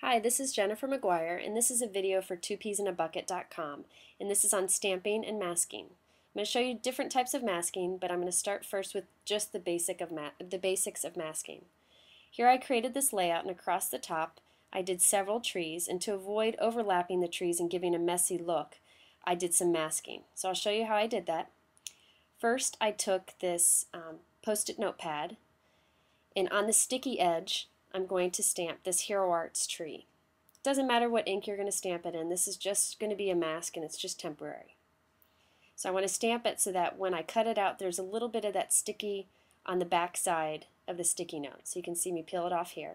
Hi, this is Jennifer McGuire, and this is a video for 2peasinAbucket.com, and this is on stamping and masking. I'm going to show you different types of masking, but I'm going to start first with just the basics of masking. Here I created this layout, and across the top I did several trees, and to avoid overlapping the trees and giving a messy look, I did some masking. So I'll show you how I did that. First, I took this Post-it notepad, and on the sticky edge I'm going to stamp this Hero Arts tree. It doesn't matter what ink you're going to stamp it in. This is just going to be a mask and it's just temporary. So I want to stamp it so that when I cut it out there's a little bit of that sticky on the back side of the sticky note. So you can see me peel it off here.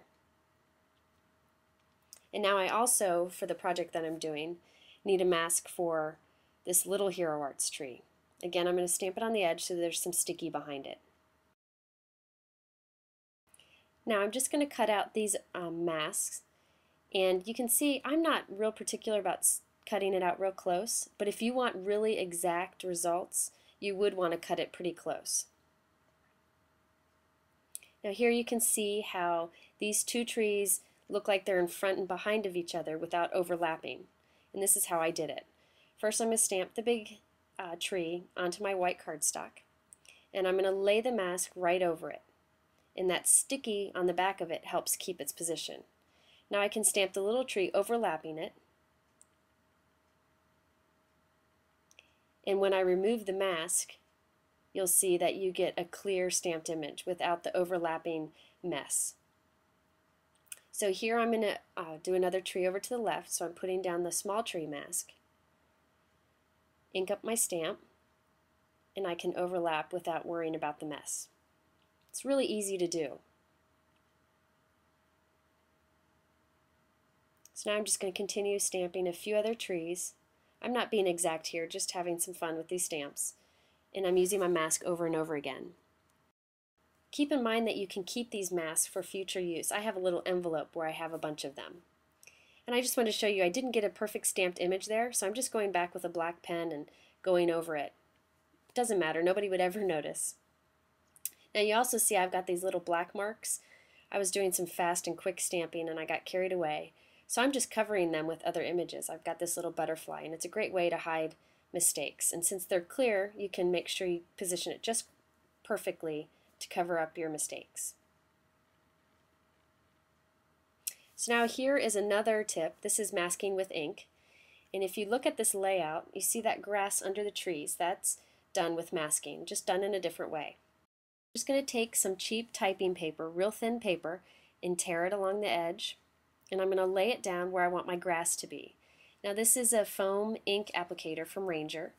And now I also, for the project that I'm doing, need a mask for this little Hero Arts tree. Again, I'm going to stamp it on the edge so there's some sticky behind it. Now I'm just going to cut out these masks, and you can see I'm not real particular about cutting it out real close, but if you want really exact results, you would want to cut it pretty close. Now here you can see how these two trees look like they're in front and behind of each other without overlapping, and this is how I did it. First I'm going to stamp the big tree onto my white cardstock, and I'm going to lay the mask right over it. And that sticky on the back of it helps keep its position. Now I can stamp the little tree overlapping it, and when I remove the mask you'll see that you get a clear stamped image without the overlapping mess. So here I'm going to do another tree over to the left, so I'm putting down the small tree mask, ink up my stamp, and I can overlap without worrying about the mess. It's really easy to do. So now I'm just going to continue stamping a few other trees. I'm not being exact here, just having some fun with these stamps. And I'm using my mask over and over again. Keep in mind that you can keep these masks for future use. I have a little envelope where I have a bunch of them. And I just wanted to show you I didn't get a perfect stamped image there, so I'm just going back with a black pen and going over it. It doesn't matter, nobody would ever notice. Now you also see I've got these little black marks. I was doing some fast and quick stamping and I got carried away. So I'm just covering them with other images. I've got this little butterfly, and it's a great way to hide mistakes. And since they're clear, you can make sure you position it just perfectly to cover up your mistakes. So now here is another tip. This is masking with ink. And if you look at this layout, you see that grass under the trees. That's done with masking, just done in a different way. I'm just going to take some cheap typing paper, real thin paper, and tear it along the edge, and I'm going to lay it down where I want my grass to be. Now this is a foam ink applicator from Ranger,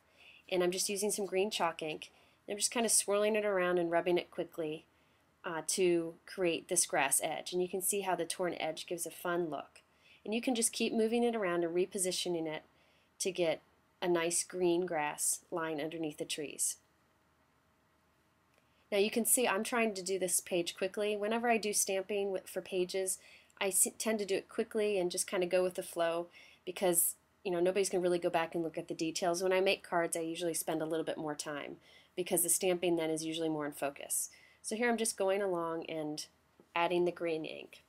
and I'm just using some green chalk ink. I'm just kind of swirling it around and rubbing it quickly to create this grass edge, and you can see how the torn edge gives a fun look. And you can just keep moving it around and repositioning it to get a nice green grass line underneath the trees. Now you can see I'm trying to do this page quickly. Whenever I do stamping for pages, I tend to do it quickly and just kind of go with the flow because nobody's going to really go back and look at the details. When I make cards I usually spend a little bit more time because the stamping then is usually more in focus. So here I'm just going along and adding the green ink.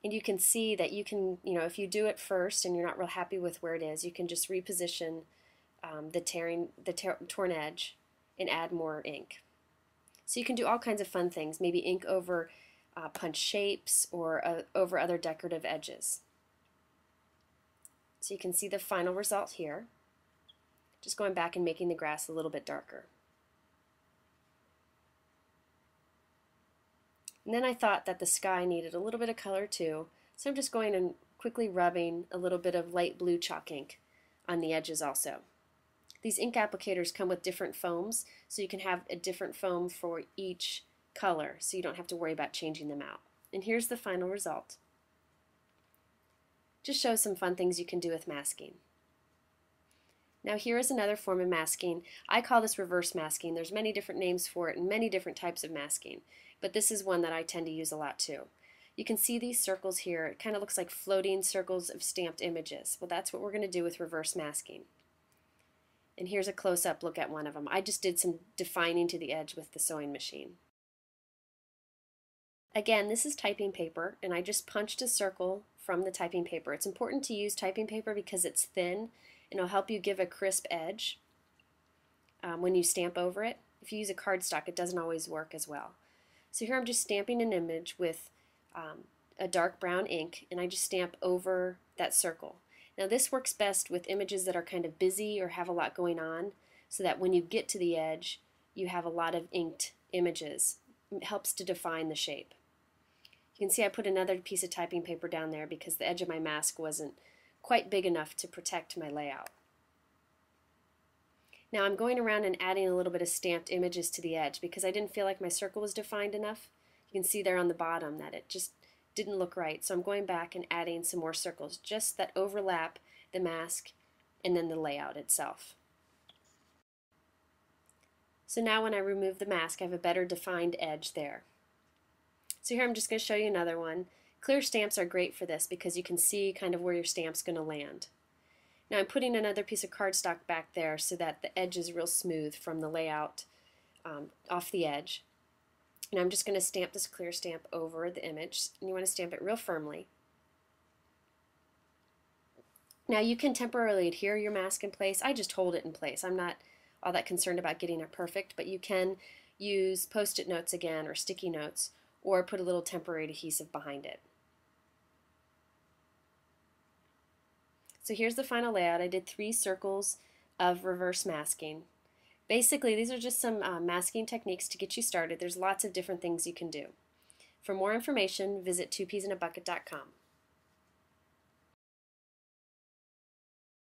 And you can see that you can, if you do it first and you're not real happy with where it is, you can just reposition the torn edge and add more ink. So you can do all kinds of fun things, maybe ink over punch shapes or over other decorative edges. So you can see the final result here. Just going back and making the grass a little bit darker. And then I thought that the sky needed a little bit of color too, so I'm just going and quickly rubbing a little bit of light blue chalk ink on the edges also. These ink applicators come with different foams, so you can have a different foam for each color, so you don't have to worry about changing them out. And here's the final result. Just shows some fun things you can do with masking. Now here is another form of masking. I call this reverse masking. There's many different names for it and many different types of masking, but this is one that I tend to use a lot too. You can see these circles here. It kind of looks like floating circles of stamped images. Well, that's what we're going to do with reverse masking. And here's a close-up look at one of them. I just did some defining to the edge with the sewing machine. Again, this is typing paper, and I just punched a circle from the typing paper. It's important to use typing paper because it's thin and it'll help you give a crisp edge when you stamp over it. If you use a cardstock, it doesn't always work as well. So here I'm just stamping an image with a dark brown ink, and I just stamp over that circle. Now this works best with images that are kind of busy or have a lot going on, so that when you get to the edge, you have a lot of inked images. It helps to define the shape. You can see I put another piece of typing paper down there because the edge of my mask wasn't quite big enough to protect my layout. Now I'm going around and adding a little bit of stamped images to the edge because I didn't feel like my circle was defined enough. You can see there on the bottom that it just didn't look right. So I'm going back and adding some more circles just that overlap the mask and then the layout itself. So now when I remove the mask, I have a better defined edge there. So here I'm just going to show you another one. Clear stamps are great for this because you can see kind of where your stamp's going to land. Now I'm putting another piece of cardstock back there so that the edge is real smooth from the layout off the edge. And I'm just going to stamp this clear stamp over the image, and you want to stamp it real firmly. Now you can temporarily adhere your mask in place. I just hold it in place. I'm not all that concerned about getting it perfect, but you can use post-it notes again or sticky notes or put a little temporary adhesive behind it. So here's the final layout. I did 3 circles of reverse masking. Basically, these are just some masking techniques to get you started. There's lots of different things you can do. For more information, visit 2peasinabucket.com.